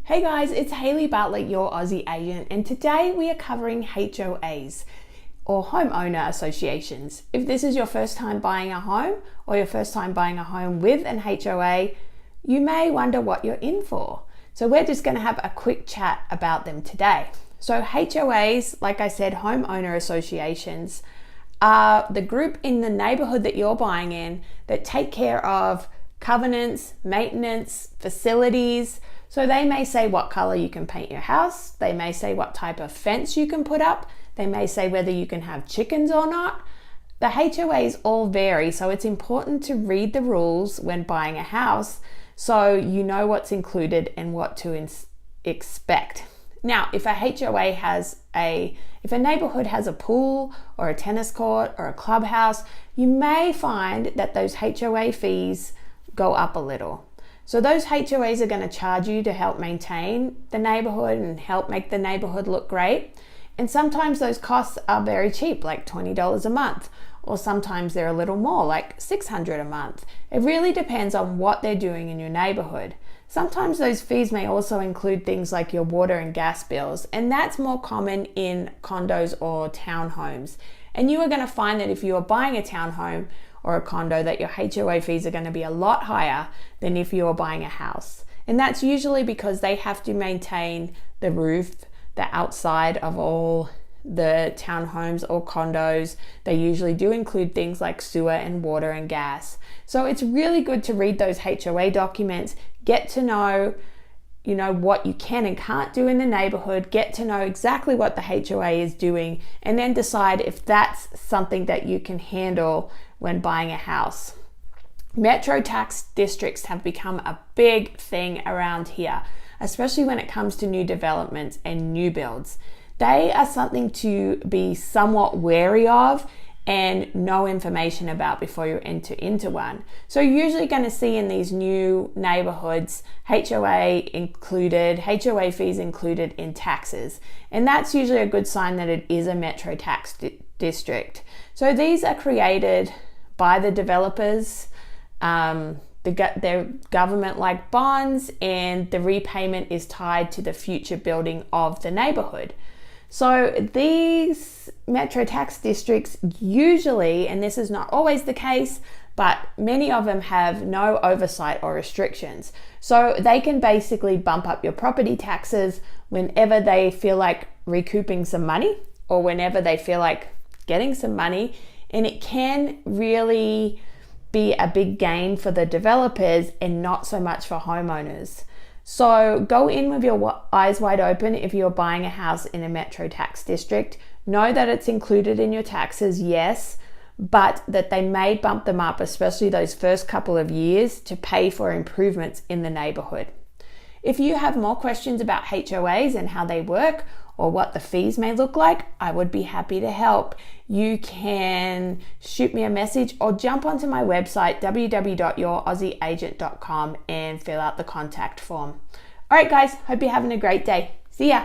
Hey guys, it's Hayley Bartlett, your Aussie agent, and today we are covering HOAs or homeowner associations. If this is your first time buying a home or your first time buying a home with an HOA, you may wonder what you're in for. So we're just going to have a quick chat about them today. So HOAs, like I said, homeowner associations, are the group in the neighborhood that you're buying in that take care of covenants, maintenance, facilities. So they may say what color you can paint your house. They may say what type of fence you can put up. They may say whether you can have chickens or not. The HOAs all vary, so it's important to read the rules when buying a house so you know what's included and what to expect. Now, if a HOA if a neighborhood has a pool or a tennis court or a clubhouse, you may find that those HOA fees go up a little. So those HOAs are going to charge you to help maintain the neighborhood and help make the neighborhood look great. And sometimes those costs are very cheap, like $20 a month, or sometimes they're a little more, like $600 a month. It really depends on what they're doing in your neighborhood. Sometimes those fees may also include things like your water and gas bills, and that's more common in condos or townhomes. And you are going to find that if you are buying a townhome or a condo, that your HOA fees are going to be a lot higher than if you are buying a house. And that's usually because they have to maintain the roof, the outside of all the townhomes or condos. They usually do include things like sewer and water and gas. So it's really good to read those HOA documents, get to know what you can and can't do in the neighborhood, get to know exactly what the HOA is doing, and then decide if that's something that you can handle when buying a house. Metro tax districts have become a big thing around here, especially when it comes to new developments and new builds. They are something to be somewhat wary of and know information about before you enter into one. So you're usually going to see in these new neighborhoods, HOA fees included in taxes. And that's usually a good sign that it is a metro tax district. So these are created by the developers. They're government-like bonds, and the repayment is tied to the future building of the neighborhood. So these metro tax districts usually, and this is not always the case, but many of them have no oversight or restrictions. So they can basically bump up your property taxes whenever they feel like recouping some money or whenever they feel like getting some money. And it can really be a big gain for the developers and not so much for homeowners. So go in with your eyes wide open if you're buying a house in a metro tax district. Know that it's included in your taxes, yes, but that they may bump them up, especially those first couple of years, to pay for improvements in the neighborhood. If you have more questions about HOAs and how they work or what the fees may look like, I would be happy to help. You can shoot me a message or jump onto my website, www.youraussieagent.com, and fill out the contact form. All right, guys, hope you're having a great day. See ya.